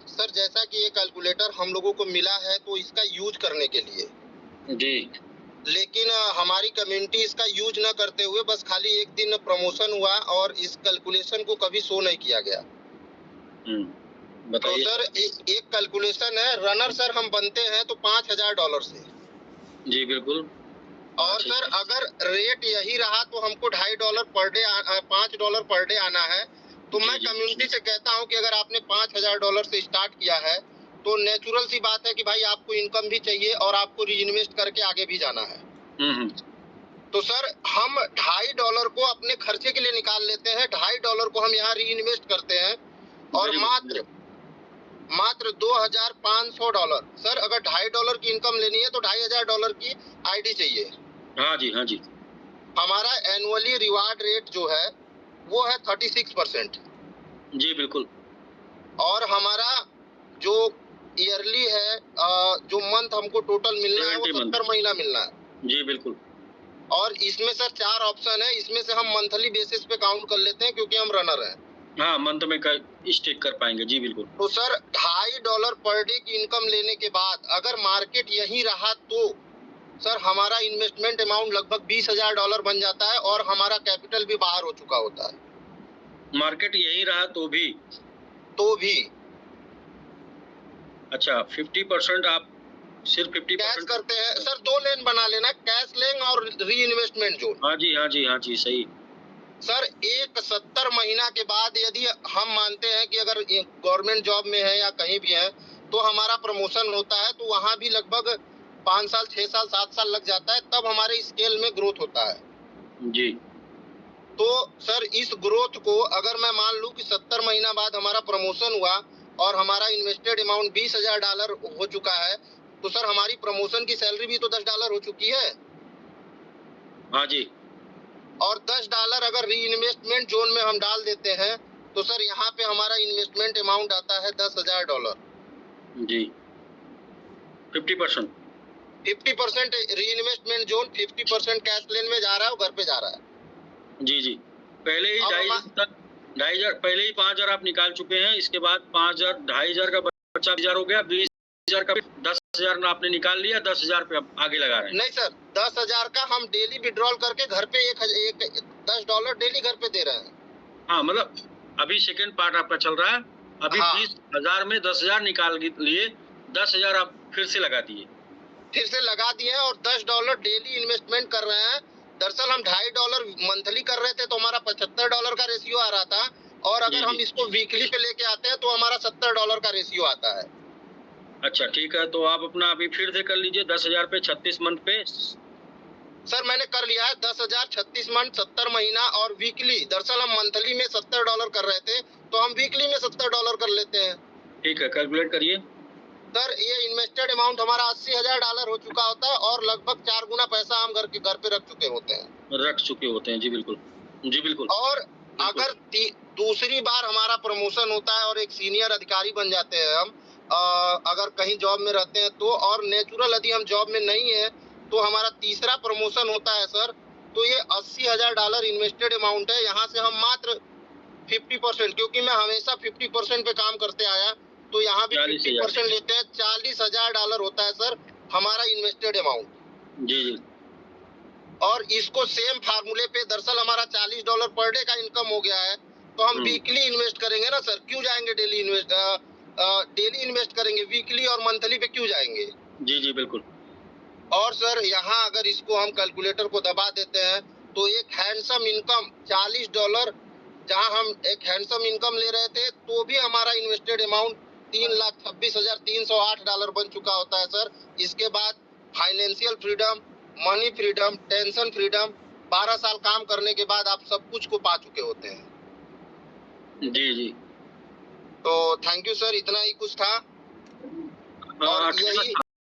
Sir जैसा कि ये कैलकुलेटर हम लोगों को मिला है तो इसका यूज करने के लिए जी, लेकिन हमारी कम्युनिटी इसका यूज न करते हुए बस खाली एक दिन प्रमोशन हुआ और इस कैलकुलेशन को कभी शो नहीं किया गया। तो बताइए। सर एक कैलकुलेशन है, रनर सर हम बनते हैं तो $5000 से। जी बिल्कुल। और सर अगर रेट यही रहा तो हमको $2.5 पर डे $5 पर डे आना है। तो मैं कम्युनिटी से कहता हूं कि अगर आपने $5000 से स्टार्ट किया है तो नेचुरल सी बात है कि भाई आपको इनकम भी चाहिए और आपको री इन्वेस्ट करके आगे भी जाना है। तो सर हम $2.5 को अपने खर्चे के लिए निकाल लेते हैं, $2.5 को हम यहाँ री इन्वेस्ट करते हैं और मात्र $2500। सर अगर $2.5 की इनकम लेनी है तो $2500 की आईडी चाहिए। हाँ जी, हाँ जी। हमारा एनुअली रिवार्ड रेट जो है वो है 36%। जी बिल्कुल। और हमारा जो ईयरली है, जो मंथ हमको टोटल मिलना है वो 70 महीना मिलना है। जी बिल्कुल। और इसमें सर 4 ऑप्शन है, इसमें से हम मंथली बेसिस पे काउंट कर लेते हैं क्योंकि हम रनर हैं। हाँ, मंथ में स्टेक कर पाएंगे। जी बिल्कुल। तो सर $2.5 पर डे की इनकम लेने के बाद अगर मार्केट यही रहा तो सर हमारा इन्वेस्टमेंट अमाउंट लगभग $20,000 बन जाता है और हमारा कैपिटल भी बाहर हो चुका होता है। मार्केट यही रहा तो भी अच्छा 50% आप सिर्फ 50% कैश करते हैं सर। 2 लेन बना लेना, कैश लेन और री इन्वेस्टमेंट जोन। हाँ जी, हाँ जी, हाँ जी, सही। सर एक 70 महीना के बाद यदि हम मानते हैं कि अगर गवर्नमेंट जॉब में है या कहीं भी है तो हमारा प्रमोशन होता है तो वहाँ भी लगभग 5 साल 6 साल 7 साल लग जाता है, तब हमारे स्केल में ग्रोथ होता है। जी। तो सर इस ग्रोथ को अगर मैं मान लूं कि 70 महीना बाद हमारा प्रमोशन हुआ और हमारा इन्वेस्टेड अमाउंट $20,000 हो चुका है तो सर हमारी प्रमोशन की सैलरी भी तो $10 हो चुकी है। हाँ जी। और $10 अगर री इन्वेस्टमेंट जोन में हम डाल देते हैं तो सर यहाँ पे हमारा इन्वेस्टमेंट अमाउंट आता है $10,000। जी 50% 50% री इन्वेस्टमेंट जोन, 50% कैश लेन में जा रहा है और घर पे जा रहा है। जी जी। पहले ही 2,500 पहले ही 5,000 आप निकाल चुके हैं, इसके बाद 5,000 2,500 का बचा 20,000 हो गया, 20,000 का 10,000 आपने निकाल लिया, 10,000 पे आगे लगा रहे हैं। नहीं सर 10,000 का हम डेली विड्रॉल करके घर पे $10 डेली घर पे दे रहे हैं। हाँ मतलब अभी सेकेंड पार्ट आपका चल रहा है। अभी हाँ। 20,000 में 10,000 निकाल लिए, 10,000 आप फिर से लगा दिए और $10 डेली इन्वेस्टमेंट कर रहे हैं। दरअसल हम $2.5 मंथली कर रहे थे तो हमारा $75 का रेशियो आ रहा था और अगर हम इसको वीकली पे लेके आते हैं तो हमारा $70 का रेशियो आता है। अच्छा ठीक है, तो आप अपना अभी फिर से कर लीजिए 10,000 पे 36 मंथ पे। सर मैंने कर लिया है 10,000 36 मंथ 70 महीना और वीकली। दरअसल हम मंथली में $70 कर रहे थे तो हम वीकली में $70 कर लेते हैं। ठीक है, कैलकुलेट करिए। सर ये इन्वेस्टेड अमाउंट हमारा $80,000 हो चुका होता है और लगभग 4 गुना पैसा हम घर पे रख चुके होते हैं। जी बिल्कुल। जी बिल्कुल। और अगर दूसरी बार हमारा प्रमोशन होता है और एक सीनियर अधिकारी बन जाते हैं हम, अगर कहीं जॉब में रहते हैं तो, और नेचुरल यदि हम जॉब में नहीं है तो हमारा तीसरा प्रमोशन होता है सर, तो ये $80,000 इन्वेस्टेड अमाउंट है। यहाँ से हम मात्र 50%, क्योंकि मैं हमेशा 50% पे काम करते आया तो यहाँ भी 50% लेते हैं। $40,000 होता है सर हमारा इन्वेस्टेड अमाउंट। जी जी। और इसको सेम फार्मूले पे दरअसल हमारा $40 पर डे का इनकम हो गया है तो हम वीकली इन्वेस्ट करेंगे ना सर, क्यों जाएंगे डेली इन्वेस्ट करेंगे, वीकली और मंथली पे क्यों जाएंगे। जी जी बिल्कुल। और सर यहाँ अगर इसको हम कैलकुलेटर को दबा देते हैं तो एक हैंडसम इनकम $40, जहाँ हम एक हैंडसम इनकम ले रहे थे तो भी हमारा इन्वेस्टेड अमाउंट $3,26,308 बन चुका होता है सर। इसके बाद financial freedom, money freedom, tension freedom, 12 साल काम करने के बाद आप सब कुछ को पा चुके होते हैं। जी जी। तो थैंक यू सर, इतना ही कुछ था। और यही